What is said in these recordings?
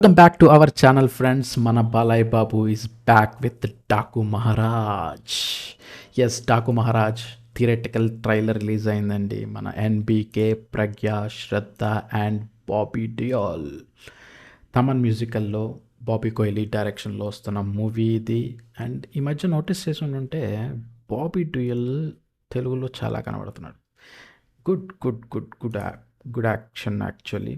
Welcome back to our channel, friends. Mana Balai Babu is back with Daku Maharaj. Yes, Daku Maharaj theatrical trailer release అయిందండి. మన NBK, Pragya, Shraddha and Bobby Deol Thaman మ్యూజికల్లో బాబీ కోహ్లీ డైరెక్షన్లో వస్తున్న movie ఇది. And ఈ మధ్య నోటీస్ చేసి ఉంటే బాబీ డియోల్ తెలుగులో చాలా కనబడుతున్నాడు. Good good good good good action actually.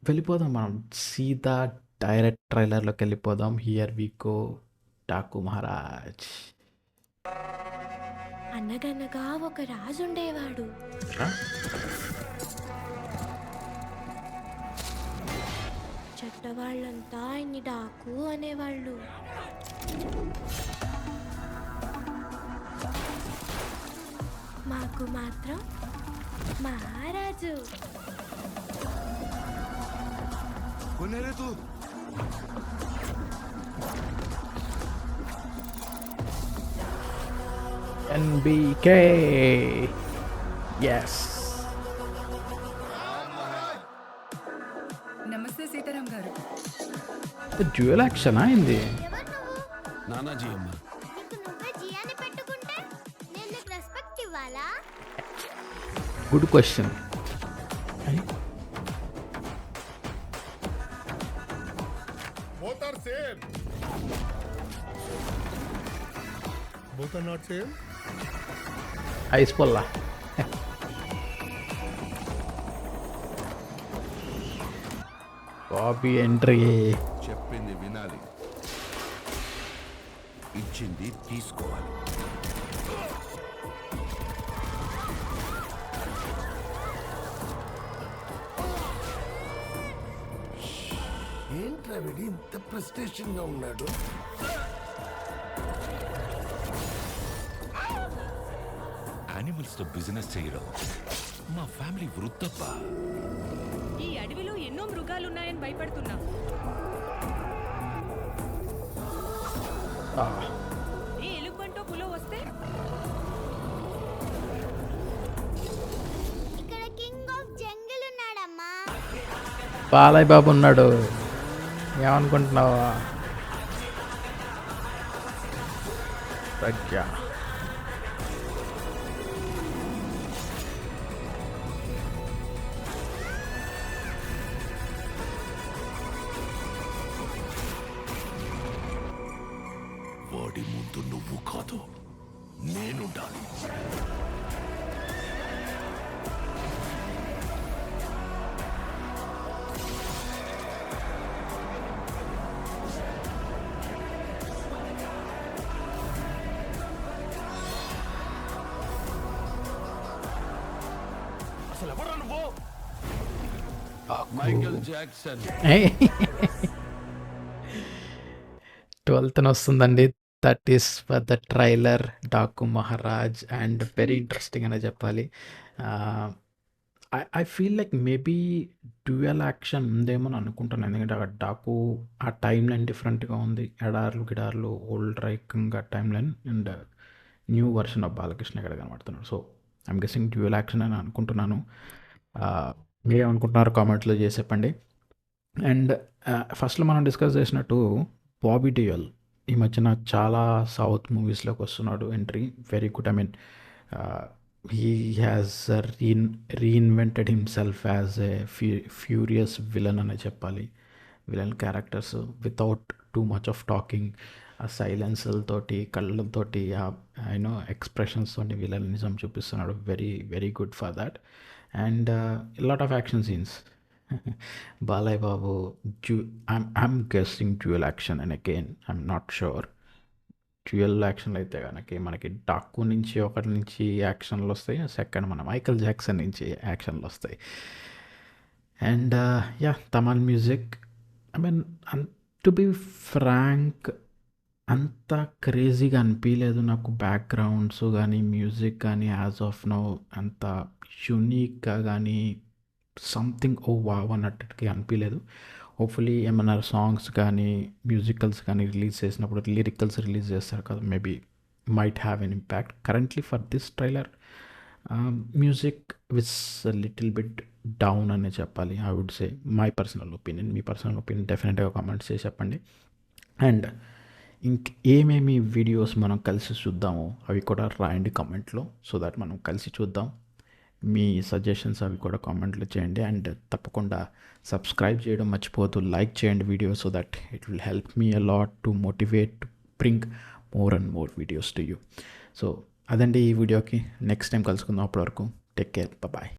వెళ్ళిపోదాం మనం సీదా డైరెక్ట్ ట్రైలర్లోకి వెళ్ళిపోదాం. Here we go. Daaku Maharaaj. అనగనగా ఒక రాజు ఉండేవాడు. చెట్టవాళ్ళంతా ఆయన్ని డాకు అనేవాళ్ళు. మాకు మాత్రం మహారాజు. ఎన్బీకే. ఎస్. నమస్తే సీతారాం గారు. డ్యూయల్ యాక్షన్ అయింది. నానాజీ అమ్మ. Good question. Both are same. Both are not same. ఐస్ పొల్లా. బాబీ ఎంట్రీ. చెప్పింది వినాలి, ఇచ్చింది తీసుకోవాలి. ఏంట్రా వీడి ఇంత ప్రెస్టేషన్ గా ఉన్నాడు? యానిమల్స్ తో బిజినెస్ చేయడం మా ఫ్యామిలీ వృత్తప్ప. ఈ అడవిలో ఎన్నో మృగాలున్నాయని భయపడుతున్నా. ఏ ఎలుగుబంటో పులో వస్తే ఇక్కడ కింగ్ ఆఫ్ జంగిల్ ఉన్నాడమ్మా. బాలయ్య బాబు ఉన్నాడు. ఏమనుకుంటున్నావా? ప్రజ్ఞ. వాడి ముందు నువ్వు కాదు, నేనుండాలి. అసలు ఎవరా నువ్వు? Michael Jackson. 12th వస్తుందండి. That is for the trailer Daaku Maharaj. And very interesting అనే చెప్పాలి. I feel like maybe dual action ఉందేమో అని అనుకుంటున్నాను. ఎందుకంటే అక్కడ డాకు ఆ టైం లైన్ డిఫరెంట్గా ఉంది. ఎడార్లు గిడార్లు ఓల్డ్ రైకంగా time line and new version of Balakrishna ఇక్కడ కనబడుతున్నాడు. So I'm guessing dual action అని అనుకుంటున్నాను. మీరేమనుకుంటున్నారు కామెంట్లో చేసి చెప్పండి. అండ్ ఫస్ట్లో మనం డిస్కస్ చేసినట్టు బాబీ డియోల్ ఈ మధ్యన చాలా సౌత్ మూవీస్లోకి వస్తున్నాడు entry. Very good. I mean he has reinvented himself as a furious villain అనే చెప్పాలి. Villain characters without too much of talking, ఆ సైలెన్స్లతోటి కళ్ళతోటి యూనో ఎక్స్ప్రెషన్స్ తోటి విలనిజం చూపిస్తున్నాడు. Very very good for that. And lot of action scenes. Balayya Babu I'm guessing dual action. And again I'm not sure. Dual యాక్షన్లు అయితే కనుక మనకి డాకు నుంచి ఒకటి నుంచి యాక్షన్లు వస్తాయి. సెకండ్ మన మైకేల్ జాక్సన్ నుంచి యాక్షన్లు వస్తాయి. And yeah Thaman music. I mean to be frank అంత క్రేజీగా అనిపించలేదు నాకు. బ్యాక్గ్రౌండ్స్ కానీ మ్యూజిక్ కానీ యాజ్ ఆఫ్ నౌ అంత యూనిక్గా కానీ సంథింగ్ ఓ వావ్ అన్నట్టుగా అనిపించలేదు. హోప్ఫుల్లీ ఏమన్నా సాంగ్స్ కానీ మ్యూజికల్స్ కానీ రిలీజ్ చేసినప్పుడు లిరికల్స్ రిలీజ్ చేస్తారు కదా, maybe might have an impact. Currently for this trailer music is little bit down అనే చెప్పాలి. I would say my personal opinion. మీ పర్సనల్ ఒపీనియన్ డెఫినెట్గా కామెంట్స్ చేసి చెప్పండి. అండ్ ఏమేమి వీడియోస్ మనం కలిసి చూద్దామో అవి కూడా రాయండి కామెంట్లో, సో దట్ మనం కలిసి చూద్దాం. మీ సజెషన్స్ అవి కూడా కామెంట్లో చేయండి. అండ్ తప్పకుండా సబ్స్క్రైబ్ చేయడం మర్చిపోవద్దు. లైక్ చేయండి video, so that it will help me a lot to motivate to bring more and more videos to you. So అదండి ఈ వీడియోకి. నెక్స్ట్ టైం కలుసుకుందాం. అప్పటి వరకు టేక్ కేర్, బాయ్.